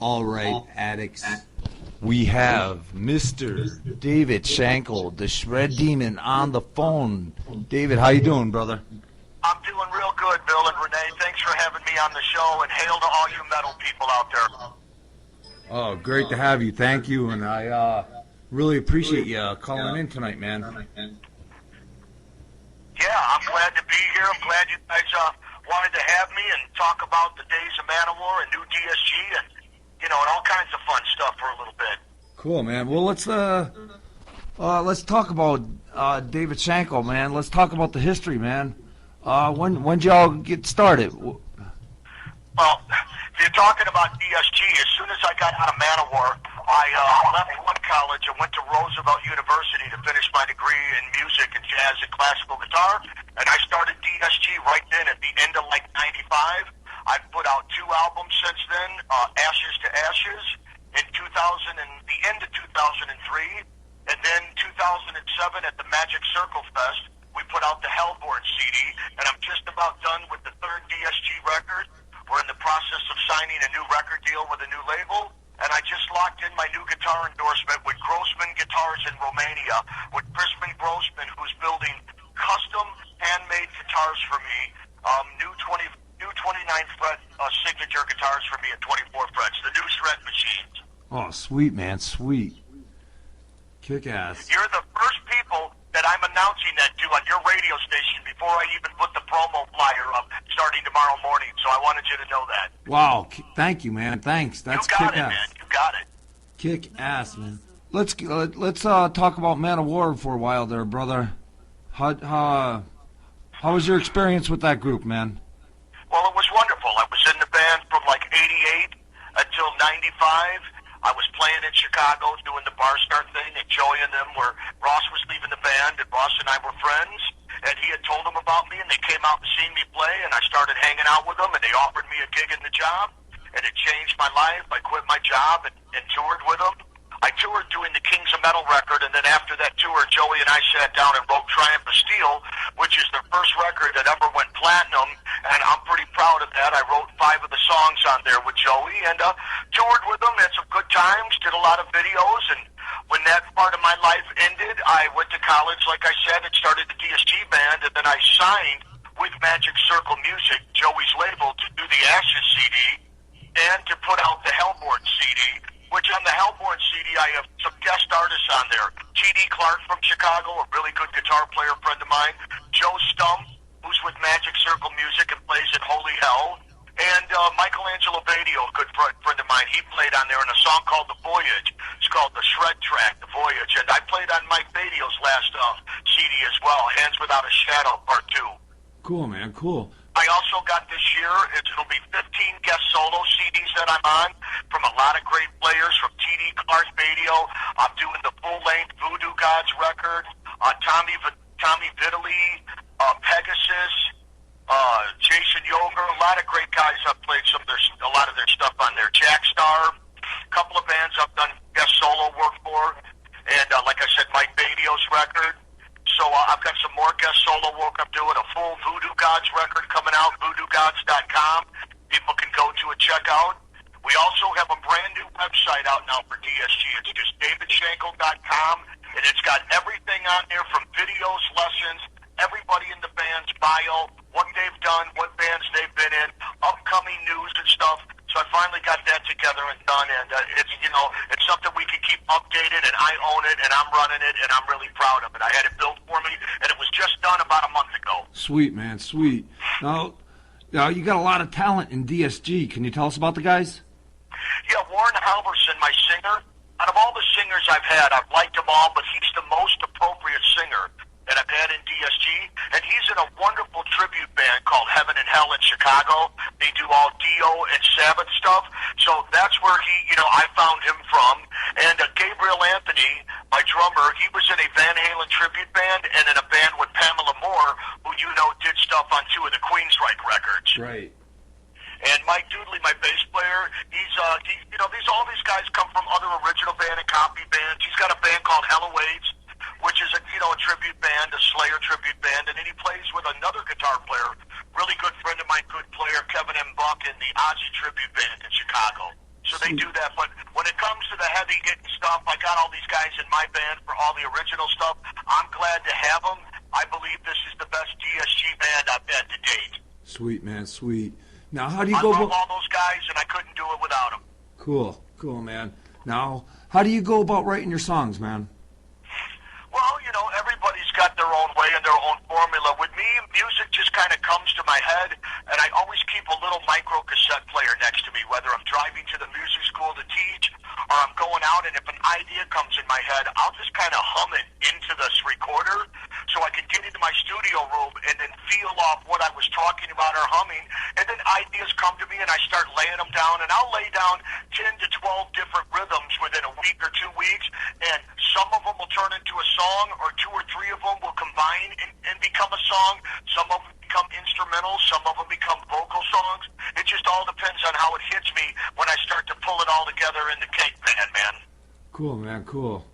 All right, addicts. We have Mr. David Shankle, the Shred Demon, on the phone. David, how you doing, brother? I'm doing real good, Bill and Renee. Thanks for having me on the show, and hail to all you metal people out there. Oh, great to have you. Thank you, and I really appreciate you calling in tonight, man. Yeah, I'm glad to be here. I'm glad you guys wanted to have me and talk about the days of Manowar and new DSG and, and all kinds of fun stuff for a little bit. Cool, man. Well, let's talk about David Shankle, man. Let's talk about the history, man. When'd y'all get started? Well, if you're talking about DSG, as soon as I got out of Manowar, I left one college and went to Roosevelt University to finish my degree in music and jazz and classical guitar, and I started DSG right then at the end of, 95. I've put out 2 albums since then, Ashes to Ashes, in the end of 2003, and then 2007 at the Magic Circle Fest, we put out the Hellborn CD, and I'm just about done with the 3rd DSG record. We're in the process of signing a new record deal with a new label, and I just locked in my new guitar endorsement with Grossman Guitars in Romania, with Crispin Grossman, who's building custom handmade guitars for me, new 29-fret signature guitars for me at 24 frets, the new Shred machines. Oh, sweet, man, sweet. Kick ass. You're the first people that I'm announcing that to on your radio station before I even put the promo flyer up starting tomorrow morning, so I wanted you to know that. Wow, thank you, man. Thanks. That's you got kick it, ass. man. You got it. Kick ass, man. Let's talk about Manowar for a while there, brother. How was your experience with that group, man? Well, it was wonderful. I was in the band from 88 until 95. I was playing in Chicago doing the Bar Star thing, enjoying them, where Ross was leaving the band, and Ross and I were friends, and he had told them about me, and they came out and seen me play, and I started hanging out with them, and they offered me a gig in the job, and it changed my life. I quit my job and toured with them. I toured doing the Kings of Metal record, and then after that tour, Joey and I sat down and wrote Triumph of Steel, which is the first record that ever went platinum, and I'm pretty proud of that. I wrote 5 of the songs on there with Joey, and toured with them, had some good times, did a lot of videos, and when that part of my life ended, I went to college, like I said, and started the DSG band, and then I signed with Magic Circle Music, Joey's label, to do the Ashes CD, and to put out the Hellborn CD, which on the Hellborn CD, I have some guest artists on there. T.D. Clark from Chicago, a really good guitar player friend of mine. Joe Stump, who's with Magic Circle Music and plays at Holy Hell. And Michelangelo Badio, a good friend of mine. He played on there in a song called The Voyage. It's called the Shred track, The Voyage. And I played on Mike Badio's last CD as well, Hands Without a Shadow, Part 2. Cool, man, cool. I also got this year, it'll be 15 guest solo CDs that I'm on from a lot of great players, from T.D. Clark, Badio. I'm doing the full-length Voodoo Gods record, Tommy Vitali, Pegasus, Jason Yoger, a lot of great guys. I've played a lot of their stuff on there. Jack Star, a couple of bands I've done guest solo work for, and like I said, Mike Badio's record. So I've got some more guest solo work. I'm doing a full Voodoo Gods record coming out, voodoogods.com. People can go to it, check out. We also have a brand new website out now for DSG. It's just davidshankle.com, and it's got everything on there from videos, lessons, everybody in the band's bio, what they've done, what bands they've been in, upcoming news and stuff. So I finally got that together and done, and it's something we can keep updated, and I own it, and I'm running it, and I'm really proud of it. I had it built for me, and it was just done about a month ago. Sweet, man, sweet. Now you got a lot of talent in DSG. Can you tell us about the guys? Yeah, Warren Halverson, my singer. Out of all the singers I've had, I've liked them all, but he's the most appropriate singer that I've had in DSG, and he's in a wonderful tribute band called Heaven and Hell in Chicago. They do all Dio and Sabbath stuff, so that's where I found him from. And Gabriel Anthony, my drummer, he was in a Van Halen tribute band and in a band with Pamela Moore, who did stuff on 2 of the Queensryche records. Right. And Mike Doodley, my bass player, all these guys come from other original band and copy bands. He's got a band called Hell Awaits, which is a tribute band, a Slayer tribute band, and then he plays with another guitar player, really good friend of mine, good player, Kevin M. Buck, in the Ozzy tribute band in Chicago. So they do that. But when it comes to the heavy hitting stuff, I got all these guys in my band for all the original stuff. I'm glad to have them. I believe this is the best DSG band I've had to date. Sweet, man, sweet. Now, how do you I go? love all those guys, and I couldn't do it without them. Cool, cool, man. Now, how do you go about writing your songs, man? Well, you know, everybody's got their own way and their own formula. With me, music just kind of comes to my head, and I always keep a little micro cassette player next to me, whether I'm driving to the music school to teach or I'm going out, and if an idea comes in my head, I'll just kind of hum it into this recorder so I can get into my studio room and then feel off what I was talking about or humming, and then ideas come to me and I start laying them down, and I'll lay down 10 to 12 different rhythms within a week or 2 weeks, and some of them will turn into a song, or 2 or 3 of them will combine and become a song. Some of them become instrumental, some of them become vocal songs. It just all depends on how it hits me when I start to pull it all together in the cake pan, man. Cool, man, cool.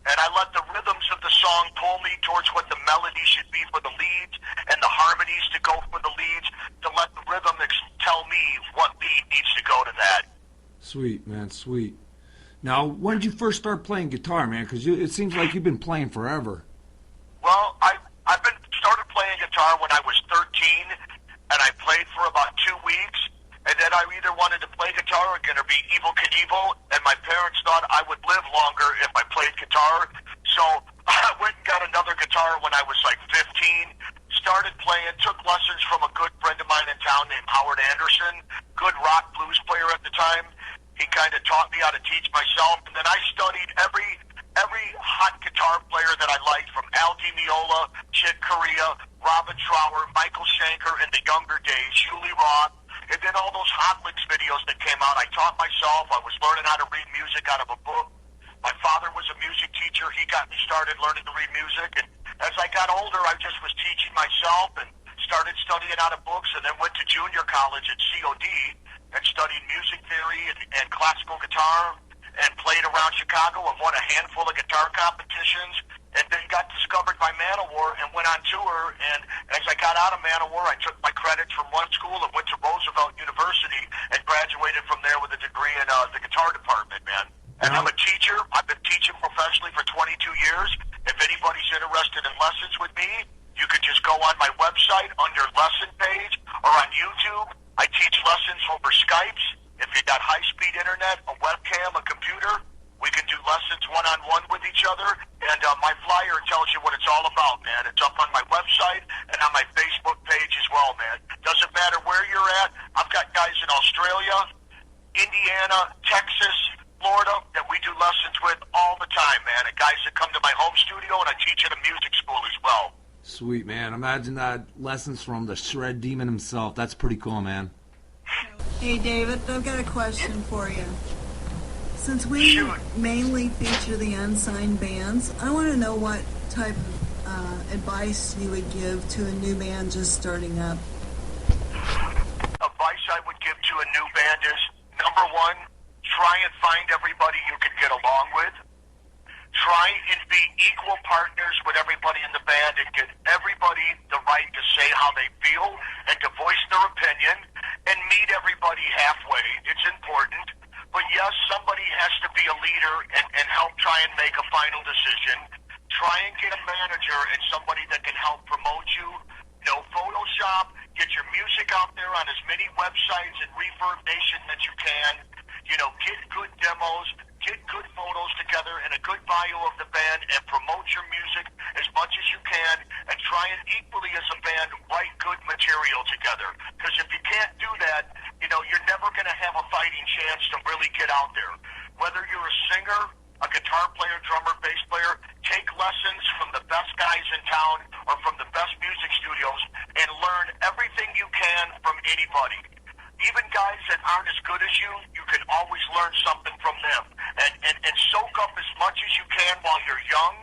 And I let the rhythms of the song pull me towards what the melody should be for the leads, and the harmonies to go for the leads, to let the rhythm tell me what lead needs to go to that. Sweet, man, sweet. Now, when did you first start playing guitar, man? Because it seems like you've been playing forever. Well, I've been started playing guitar when I was 13, and I played for about 2 weeks, and then I either wanted to play guitar or going to be Evel Knievel, and my parents thought I would live longer if I played guitar, so I went and got another guitar when I was like 15, started playing, took lessons from a good friend of mine in town named Howard Anderson, good rock blues player at the time. He kind of taught me how to teach myself, and then I studied every hot guitar player that I liked, from Al Di Meola, Chick Corea, Robin Trower, Michael Schenker in the younger days, Julie Roth, and then all those Hot Licks videos that came out. I taught myself. I was learning how to read music out of a book. My father was a music teacher. He got me started learning to read music, and as I got older, I just was teaching myself and started studying out of books, and then went to junior college at COD and studied music theory and classical guitar, and played around Chicago and won a handful of guitar competitions, and then got discovered by Manowar and went on tour. And as I got out of Manowar, I took my credits from one school and went to Roosevelt University and graduated from there with a degree in the guitar department, man. And I'm a teacher. I've been teaching professionally for 22 years. If anybody's interested in lessons with me, you can just go on my website under lesson page or on YouTube. I teach lessons over Skypes. If you got high-speed internet, a webcam, a computer, we can do lessons one-on-one with each other. And my flyer tells you what it's all about, man. It's up on my website and on my Facebook page as well, man. Doesn't matter where you're at. I've got guys in Australia, Indiana, Texas, Florida that we do lessons with all the time, man. And guys that come to my home studio, and I teach at a music school as well. Sweet, man. Imagine that, lessons from the Shred Demon himself. That's pretty cool, man. Hey, David, I've got a question for you. Since we mainly feature the unsigned bands, I want to know what type of advice you would give to a new band just starting up. Advice I would give to a new band is, number one, try and find everybody you can get along with. Try and be equal partners with everybody in the band and give everybody the right to say how they feel and to voice their opinion, and meet everybody halfway. It's important. But yes, somebody has to be a leader and help try and make a final decision. Try and get a manager and somebody that can help promote you. No Photoshop. Get your music out there on as many websites and Reverb Nation that you can. You know, get good demos, get good photos together and a good bio of the band, and promote your music as much as you can, and try and equally as a band write good material together. Because if you can't do that, you know, you're never going to have a fighting chance to really get out there. Whether you're a singer, a guitar player, drummer, bass player, take lessons from the best guys in town or from the best music studios and learn everything you can from anybody. Even guys that aren't as good as you can always learn something from them. And soak up as much as you can while you're young,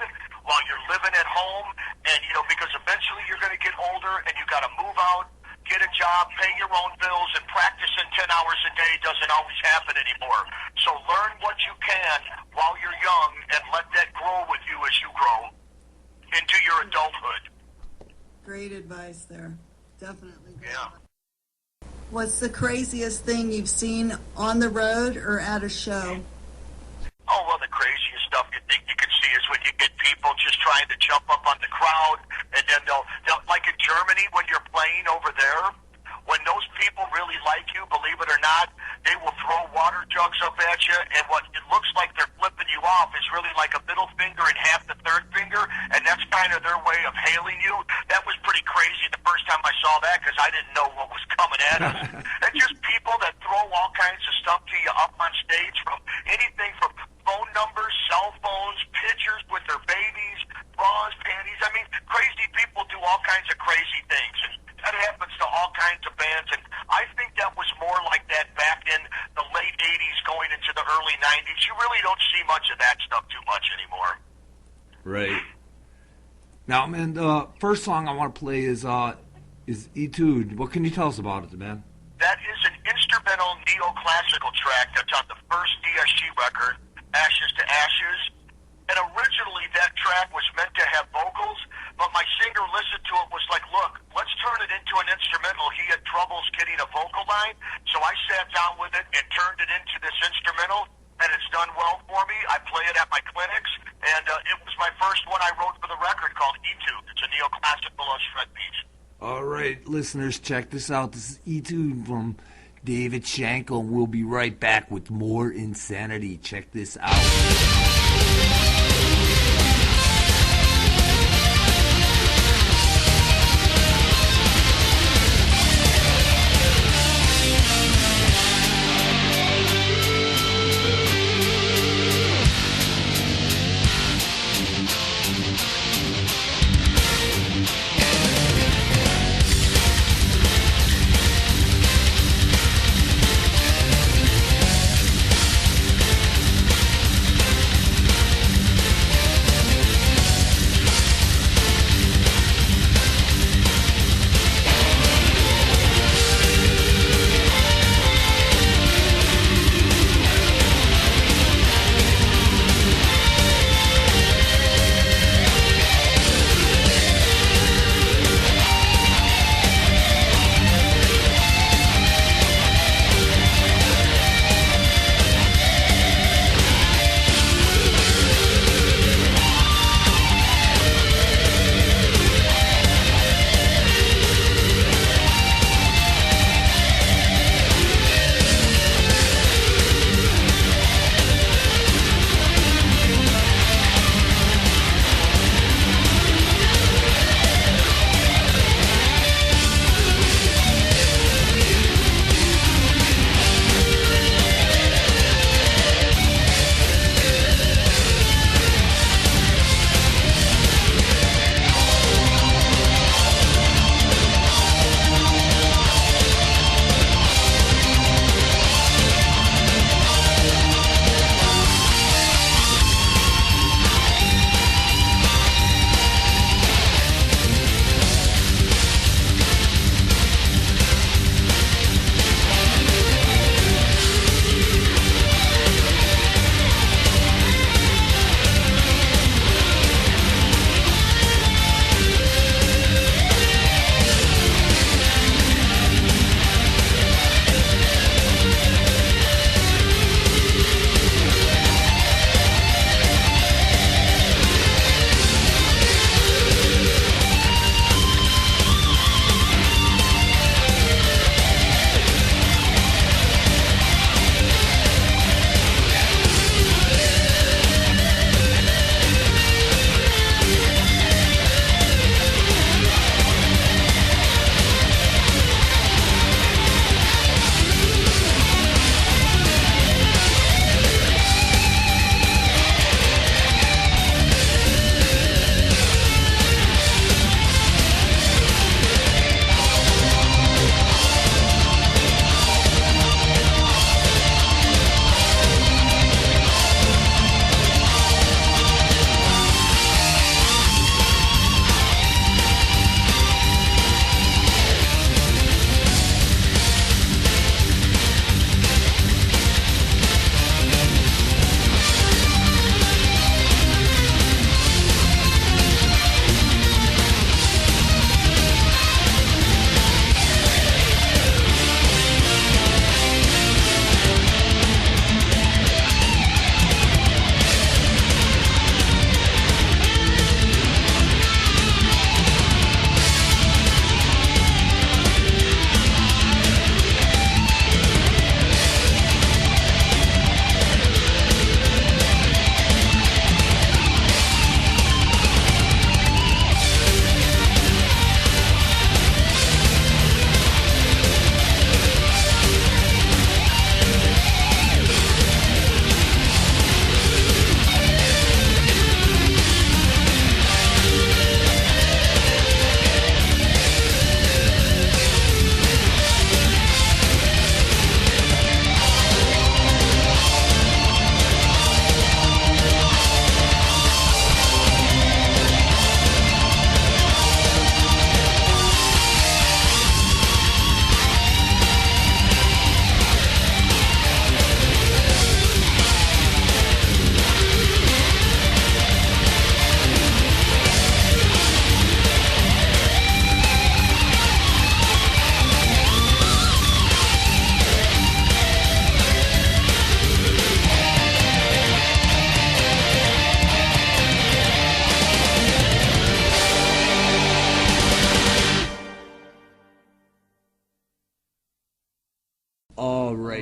while you're living at home, and, you know, because eventually you're going to get older and you got to move out, get a job, pay your own bills, and practicing 10 hours a day doesn't always happen anymore. So learn what you can while you're young and let that grow with you as you grow into your adulthood. Great advice there. Definitely. Yeah. What's the craziest thing you've seen on the road or at a show? Oh, well, the craziest stuff you think you can see is when you get people just trying to jump up on the crowd, and then they'll like in Germany when you're playing over there, when those people really like you, believe it or not, they will throw water jugs up at you, and what it looks like they're flipping you off is really like a middle finger and half the third finger, and that's kind of their way of hailing you. That was pretty crazy the first time I saw that because I didn't know what was coming at us. And just people that throw all kinds of stuff to you up on stage, from anything from phone numbers, cell phones, pictures with their babies, bras, panties. I mean, crazy people do all kinds of crazy things, and that happens to all kinds of bands. And I think that was more like that back in the late 80s going into the early 90s. You really don't see much of that stuff too much anymore. Right. Now, man, the first song I want to play is Etude. What can you tell us about it, man? That is an instrumental neoclassical track that's on the first DSG record, Ashes to Ashes. And originally that track was meant to have vocals, but my singer listened to it, was like, look, let's turn it into an instrumental. He had troubles getting a vocal line, so I sat down with it and turned it into this instrumental, and it's done well for me. I play it at my clinics, and it was my first one I wrote for the record called Etude. It's a neoclassical shred piece. All right, listeners, check this out. This is Etude from David Shankle. We'll be right back with more insanity. Check this out.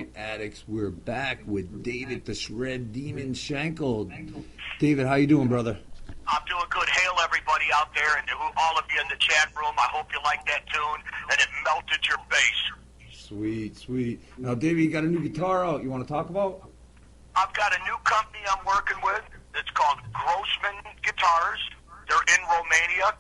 right, addicts, we're back with David the Shred Demon Shankle. David, how you doing, brother? I'm doing good. Hail everybody out there and all of you in the chat room. I hope you like that tune and it melted your bass. Sweet, sweet. Now, David, you got a new guitar out you want to talk about? I've got a new company I'm working with. It's called Grossman Guitars. They're in Romania.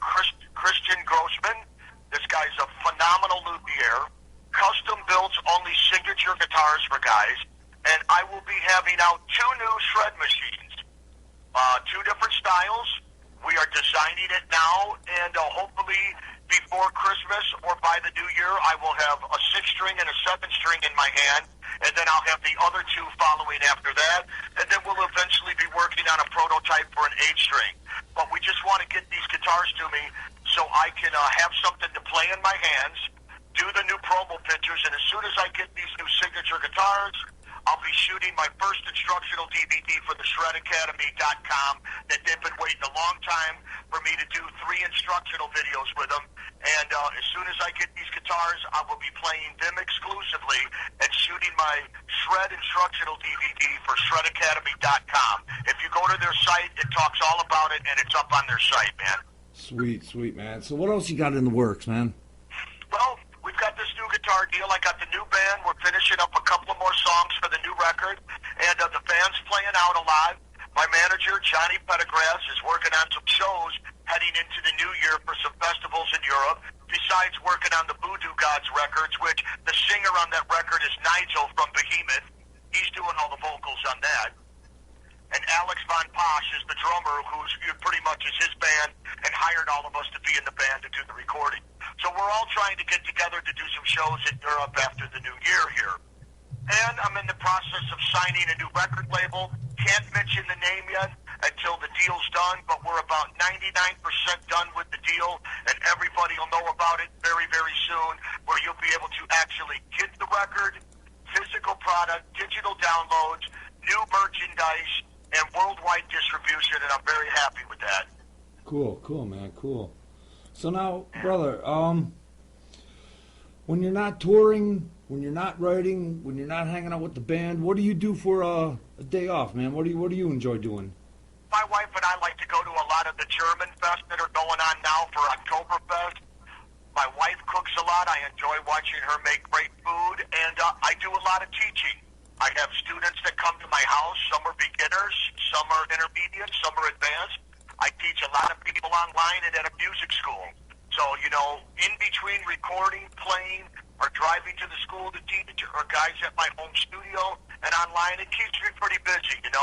Christian Grossman. This guy's a phenomenal luthier. Custom builds only signature guitars for guys. And I will be having out 2 new shred machines. 2 different styles. We are designing it now, and hopefully before Christmas or by the new year, I will have a 6-string and a 7-string in my hand, and then I'll have the other 2 following after that, and then we'll eventually be working on a prototype for an 8-string. But we just want to get these guitars to me so I can have something to play in my hands, do the new promo pictures, and as soon as I get these new signature guitars, I'll be shooting my first instructional DVD for the ShredAcademy.com that they've been waiting a long time for me to do 3 instructional videos with them. And as soon as I get these guitars, I will be playing them exclusively and shooting my Shred instructional DVD for ShredAcademy.com. If you go to their site, it talks all about it, and it's up on their site, man. Sweet, sweet, man. So what else you got in the works, man? Well, we've got this new guitar deal. I got the new band. We're finishing up a couple of more songs for the new record. And the band's playing out a lot. My manager, Johnny Pettigrew, is working on some shows heading into the new year for some festivals in Europe, besides working on the Voodoo Gods records, which the singer on that record is Nigel from Behemoth. He's doing all the vocals on that. And Alex Von Posch is the drummer, who's pretty much is his band, and hired all of us to be in the band to do the recording. So we're all trying to get together to do some shows in Europe after the new year here. And I'm in the process of signing a new record label. Can't mention the name yet until the deal's done, but we're about 99% done with the deal, and everybody will know about it very, very soon, where you'll be able to actually get the record, physical product, digital downloads, new merchandise, and worldwide distribution, and I'm very happy with that. Cool, man, cool. So now, brother, when you're not touring, when you're not writing, when you're not hanging out with the band, what do you do for a day off, man? What do you enjoy doing? My wife and I like to go to a lot of the German fest that are going on now for Oktoberfest. My wife cooks a lot. I enjoy watching her make great food, and I do a lot of teaching. I have students that come to my house. Some are beginners, some are intermediate, some are advanced. I teach a lot of people online and at a music school. So, in between recording, playing, or driving to the school to teach, or guys at my home studio and online, it keeps me pretty busy, and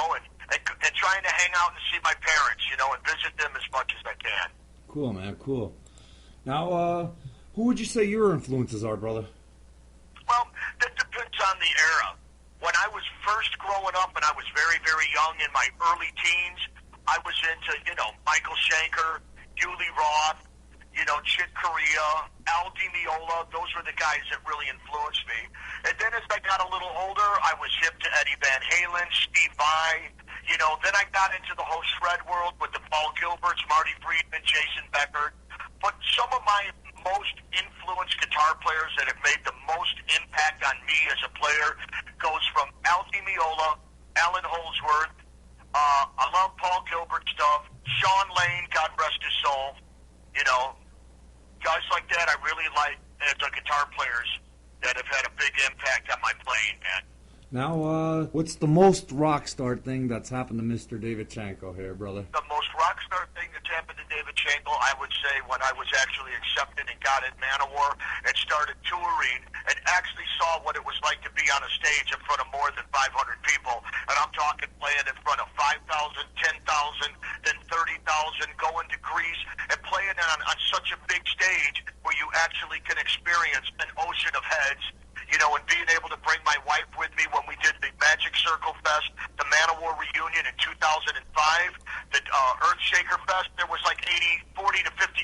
trying to hang out and see my parents, and visit them as much as I can. Cool, man, cool. Now, who would you say your influences are, brother? Well, that depends on the era. When I was first growing up and I was very, very young in my early teens, I was into, Michael Schenker, Julie Roth, Chick Corea, Al Di Meola. Those were the guys that really influenced me. And then as I got a little older, I was hip to Eddie Van Halen, Steve Vai. Then I got into the whole shred world with the Paul Gilberts, Marty Friedman, Jason Becker. But some of my most influenced guitar players that have made the most impact on me as a player goes from Al Di Meola, Alan Holdsworth. I love Paul Gilbert stuff. Sean Lane, God rest his soul. Guys like that I really like as the guitar players that have had a big impact on my playing, man. Now, what's the most rock star thing that's happened to Mr. David Shankle here, brother? The most rock star thing that's happened to David Shankle, I would say, when I was actually accepted and got in Manowar and started touring and actually saw what it was like to be on a stage in front of more than 500 people. And I'm talking playing in front of 5,000, 10,000, then 30,000, going to Greece and playing on such a big stage where you actually can experience an ocean of heads. And being able to bring my wife with me when we did the Magic Circle Fest, the Manowar reunion in 2005, the Earthshaker Fest, there was like 40 to 50,000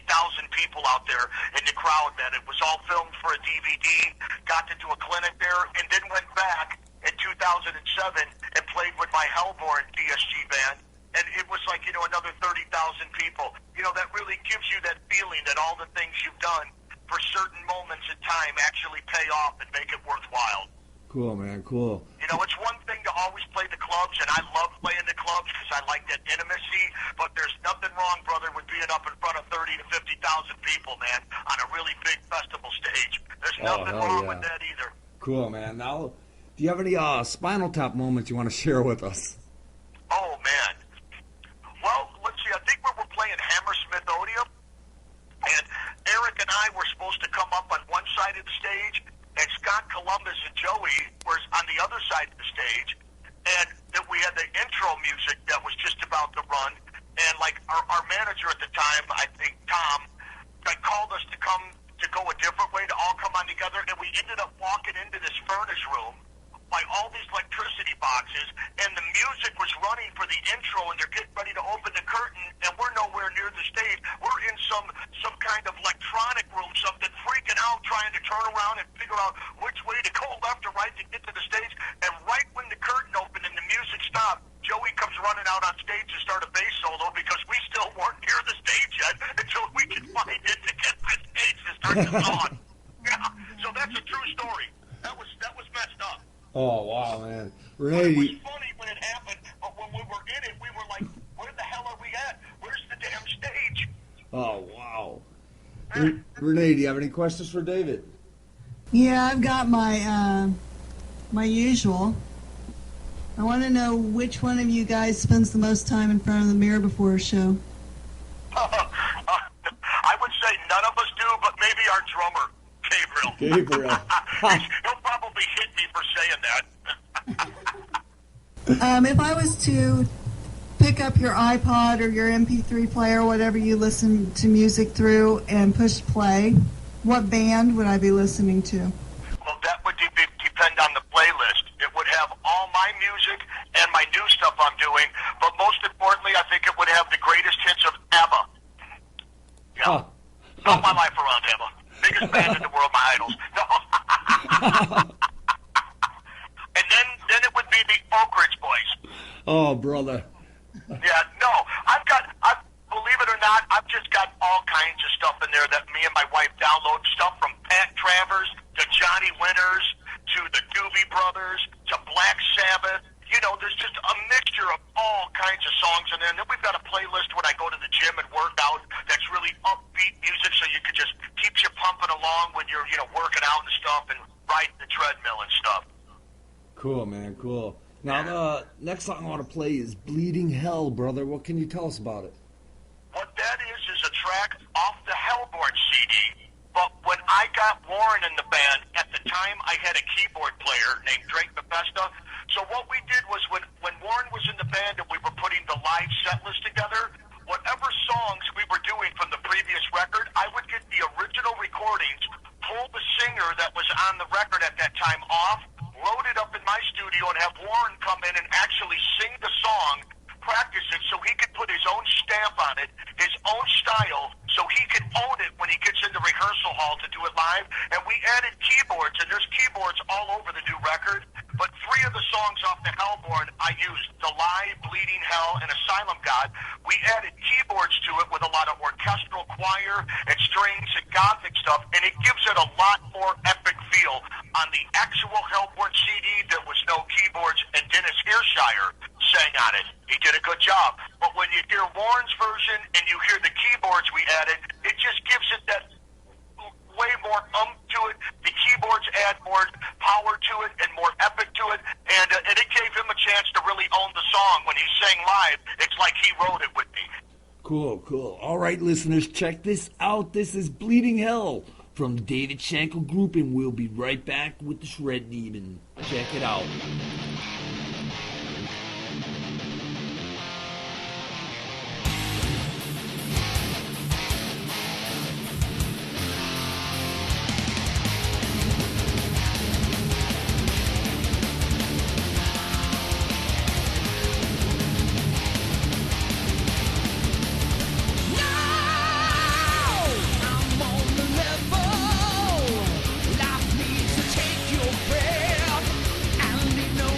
people out there in the crowd, man. It was all filmed for a DVD, got to do a clinic there, and then went back in 2007 and played with my Hellborn DSG band. And it was like, another 30,000 people. That really gives you that feeling that all the things you've done for certain moments in time actually pay off and make it worthwhile. Cool, man. Cool. You know, it's one thing to always play the clubs, and I love playing the clubs because I like that intimacy, but there's nothing wrong, brother, with being up in front of 30 to 50,000 people, man, on a really big festival stage. There's nothing wrong with that either. Cool, man. Now, do you have any Spinal Tap moments you want to share with us? Oh, man. Well, let's see. I think we were playing Hammersmith Odeum, and Eric and I were supposed to come up on one side of the stage, and Scott Columbus and Joey were on the other side of the stage, and then we had the intro music that was just about to run, and like our manager at the time, I think Tom, called us to go a different way, to all come on together, and we ended up walking into this furnace room by all these electricity boxes, and the music was running for the intro, and they're getting ready to open the curtain, and we're nowhere near the stage. We're in some kind of electronic room, something, freaking out, trying to turn around and figure out which way to go, left or right, to get to the stage. And right when the curtain opened and the music stopped, Joey comes running out on stage to start a bass solo because we still weren't near the stage yet until we could find it to get to the stage to start the song. Yeah, so that's a true story. That was messed up. Oh, wow, man. Renee, it was funny when it happened, but when we were in it, we were like, where the hell are we at? Where's the damn stage? Oh, wow. Renee, do you have any questions for David? Yeah, I've got my my usual. I want to know which one of you guys spends the most time in front of the mirror before a show. I would say none of us do, but maybe our drummer, Gabriel. He'll probably hit me for saying that. If I was to pick up your iPod or your MP3 player, whatever you listen to music through, and push play, what band would I be listening to? Well, that would depend on the playlist. It would have all my music and my new stuff I'm doing, but most importantly, I think it would have the greatest hits of ABBA. Yeah. Built my life around ABBA. Biggest band in the world, my idols. No. And then it would be the Oak Ridge Boys. Oh, brother. Yeah, no. Believe it or not, I've just got all kinds of stuff in there that me and my wife download. Stuff from Pat Travers to Johnny Winters to the Doobie Brothers to Black Sabbath. You know, there's just a mixture of all kinds of songs in there. And then we've got a playlist when I go to the gym and work out that's really upbeat music, so you could just keep you pumping along when you're, working out and stuff and riding the treadmill and stuff. Cool, man, cool. Now, the next song I want to play is Bleeding Hell, brother. What can you tell us about it? What that is a track off the Hellborn CD. But when I got Warren in the band, at the time I had a keyboard player named Drake Bethesda. So what we did was when Warren was in the band and we were putting the live set list together, whatever songs we were doing from the previous record, I would get the original recordings, pull the singer that was on the record at that time off, load it up in my studio, and have Warren come in and actually sing the song, practice it so he could put his own stamp on it, his own style, so he could own it when he gets in the rehearsal hall to do it live. And we added keyboards, and there's keyboards all over the new record, but 3 of the songs off the Hellborn I used, The Lie, Bleeding Hell, and Asylum God. We added keyboards to it with a lot of orchestral choir and strings and gothic stuff, and it gives it a lot more epic feel. On the actual Hellborn CD, there was no keyboards, and Dennis Hirshire sang on it. He did a good job. But when you hear Warren's version and you hear the keyboards we added, it just gives it that way more to it. The keyboards add more power to it and more epic to it, and it gave him a chance to really own the song. When he sang live, it's like he wrote it with me. Cool, cool. All right, listeners, check this out. This is Bleeding Hell from the David Shankle Group, and we'll be right back with the Shred Demon. Check it out. Life needs to take your breath and leave no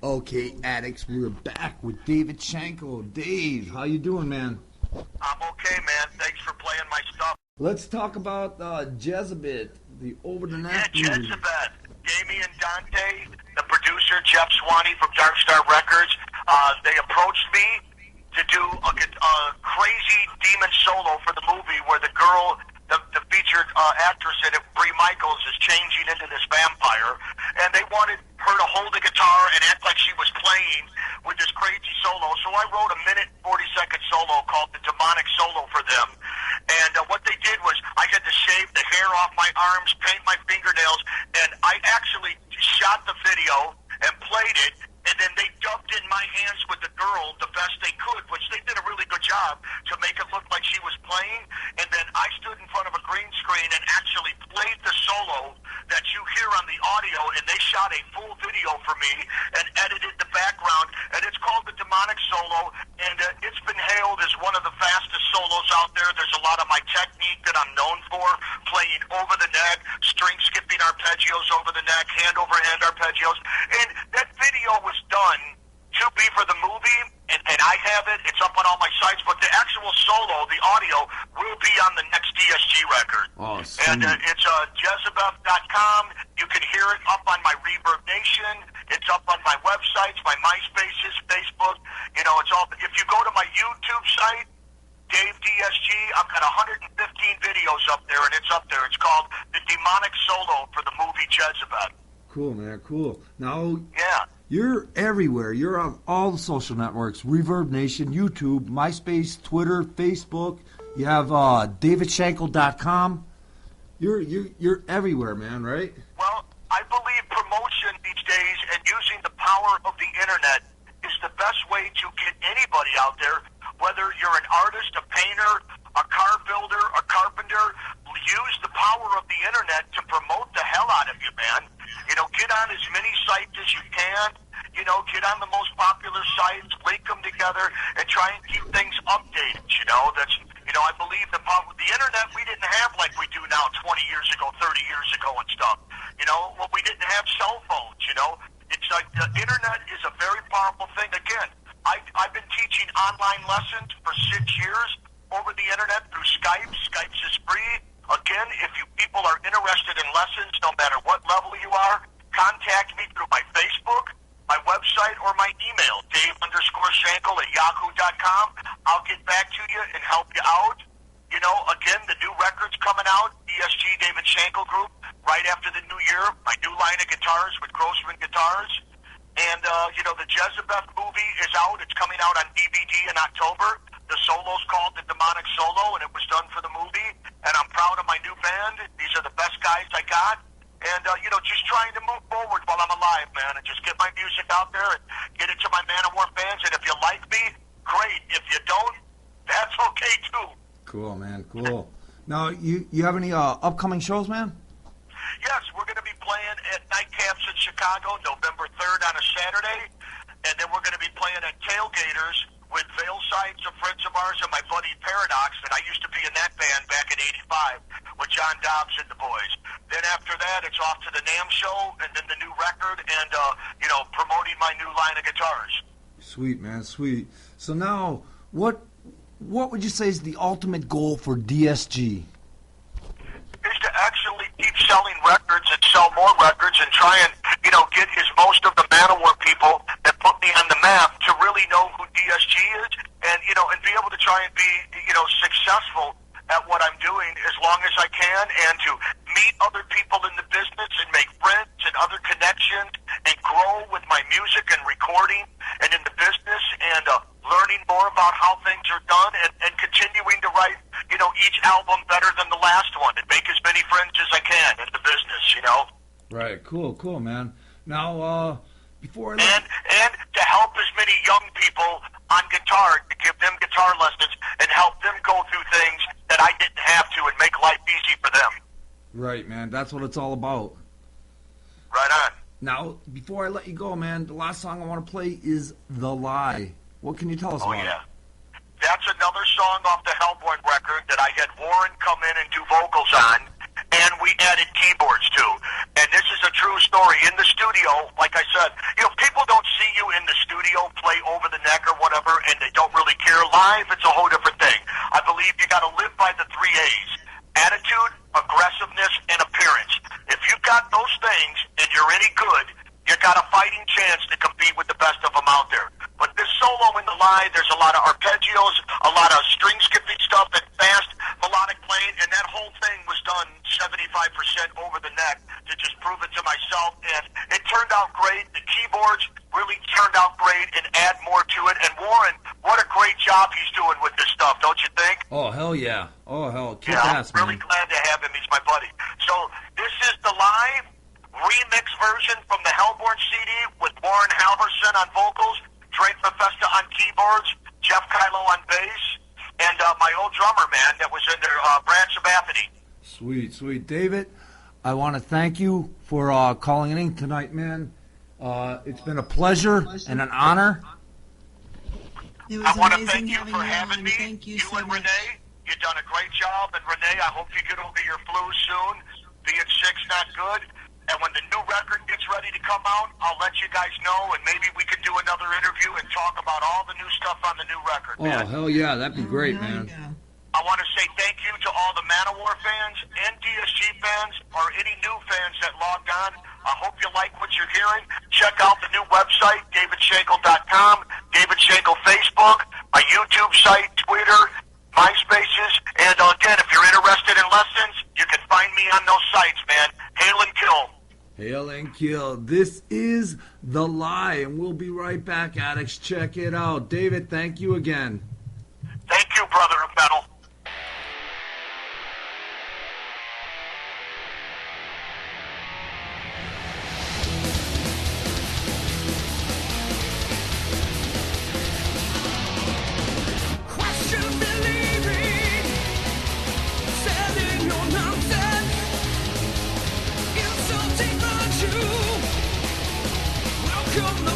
Okay, addicts, we're back with David Shankle. Dave, how you doing, man? I'm okay, man. Thanks for playing my stuff. Let's talk about Jezebel, the over-the-neck Yeah, movie. Jezebel. Damien Dante, the producer, Jeff Swanee from Dark Star Records, they approached me to do a crazy demon solo for the movie where the girl, the featured actress in it, Brie Michaels, is changing into this vampire, and they wanted her to hold the guitar and act like she was playing with this crazy solo. So I wrote a 1:40 solo called the Demonic Solo for them. And what they did was I had to shave the hair off my arms, paint my fingernails, and I actually shot the video and played it, and then they dubbed in my hands with the girl the best they could, which they did a really good job to make it look like she was playing. And then I stood in front of a green screen and actually played the solo that you hear on the audio, and they shot a full video for me and edited the background, and it's called the Demonic Solo, and it's been hailed as one of the fastest solos out there. There's a lot of my technique that I'm known for, playing over the neck, string skipping arpeggios over the neck, hand over hand arpeggios, and that video was done to be for the movie, and I have it. It's up on all my sites, but the actual solo, the audio, will be on the next DSG record. Oh, and it's Jezebel.com. You can hear it up on my Reverb Nation. It's up on my websites, my MySpaces, Facebook. You know, it's all. If you go to my YouTube site, Dave DSG, I've got 115 videos up there, and it's up there. It's called The Demonic Solo for the movie Jezebel. Cool, man, cool. Now, yeah. You're everywhere. You're on all the social networks, Reverb Nation, YouTube, MySpace, Twitter, Facebook. You have DavidShankle.com. You're everywhere, man, right? Well, I believe promotion these days and using the power of the internet is the best way to get anybody out there, whether you're an artist, a painter, a car builder, a carpenter. Use the power of the internet to promote the hell out of you, man. You know, get on as many sites as you can. You know, get on the most popular sites, link them together, and try and keep things updated. You know, I believe the power of the internet we didn't have like we do now 20 years ago, 30 years ago and stuff. You know, well, we didn't have cell phones, you know. It's like the internet is a very powerful thing. Again, I've been teaching online lessons for 6 years over the internet through Skype. Skype's is free. Again, if you people are interested in lessons, no matter what level you are, contact me through my Facebook, my website, or my email, Dave_Shankle@yahoo.com. I'll get back to you and help you out. You know, again, the new record's coming out, DSG David Shankle Group, right after the new year. My new line of guitars with Grossman Guitars. And, you know, the Jezebel movie is out. It's coming out on DVD in October. The solo's called The Demonic Solo, and it was done for the movie. And I'm proud of my new band. These are the best guys I got. And, you know, just trying to move forward while I'm alive, man, and just get my music out there and get it to my Manowar fans. And if you like me, great. If you don't, that's okay, too. Cool, man, cool. Now, you have any upcoming shows, man? Yes, we're going to be playing at Nightcaps in Chicago, November 3rd on a Saturday. And then we're going to be playing at Tailgaters with Veilsides, some friends of ours, and my buddy Paradox, and I used to be in that band back in '85 with John Dobbs and the boys. Then after that, it's off to the NAMM show, and then the new record, and, you know, promoting my new line of guitars. Sweet, man, sweet. So now, what would you say is the ultimate goal for DSG? Is to actually keep selling records and sell more records and try and, you know, get as most of the Manowar people that put me on the map to really know who DSG is and, you know, and be able to try and be, you know, successful at what I'm doing as long as I can and to meet other people in the business and make friends and other connections and grow with my music and recording and in the business and learning more about how things are done and continuing to write, you know, each album better than the last one and make as many friends as I can in the business, you know. Right, cool, man. Now, before I and to help as many young people on guitar, to give them guitar lessons and help them go through things that I didn't have to and make life easy for them. Right, man, that's what it's all about. Right on. Now, before I let you go, man, the last song I want to play is The Lie. What can you tell us about it? That's another song off the Hellborn record that I had Warren come in and do vocals on, and we added keyboards to. And this is a true story. In the studio, like I said, you know, people don't see you in the studio play over the neck or whatever, and they don't really care. Live, it's a whole different thing. I believe you got to live by the 3 A's. Attitude, aggressiveness, and appearance. If you've got those things and you're any good, you got a fighting chance to compete with the best of them out there. But this solo in The Lie, there's a lot of arpeggios, a lot of string skipping stuff, and fast melodic playing, and that whole thing was done 75% over the neck to just prove it to myself, and it turned out great. The keyboards really turned out great and add more to it. And Warren, what a great job he's doing with this stuff, don't you think? Oh, hell yeah. Oh, hell, kick yeah, ass, I'm really glad to have him. He's my buddy. So this is The Lie remix version from the Hellborn CD with Warren Halverson on vocals, Drake Mephisto on keyboards, Jeff Kylo on bass, and my old drummer, man, that was in there, Brad Sabathany. Sweet, sweet. David, I want to thank you for calling in tonight, man. It's been a pleasure and an honor. It was I want to amazing thank you having for you having on. me. Thank you so and much. Renee, you've done a great job. And Renee, I hope you get over your flu soon. Being sick's not good. And when the new record gets ready to come out, I'll let you guys know, and maybe we can do another interview and talk about all the new stuff on the new record, Oh, man. hell yeah, that'd be great, man. Yeah. I want to say thank you to all the Manowar fans and DSG fans, or any new fans that logged on. I hope you like what you're hearing. Check out the new website, davidshankle.com, David Shankle Facebook, my YouTube site, Twitter, MySpaces, and again, if you're interested in lessons, you can find me on those sites, man. Hail and kill. Hail and kill. This is The Lie, and we'll be right back, addicts. Check it out. David, thank you again. Thank you, brother of metal. Question believing, selling your nonsense, insulting virtue. Welcome the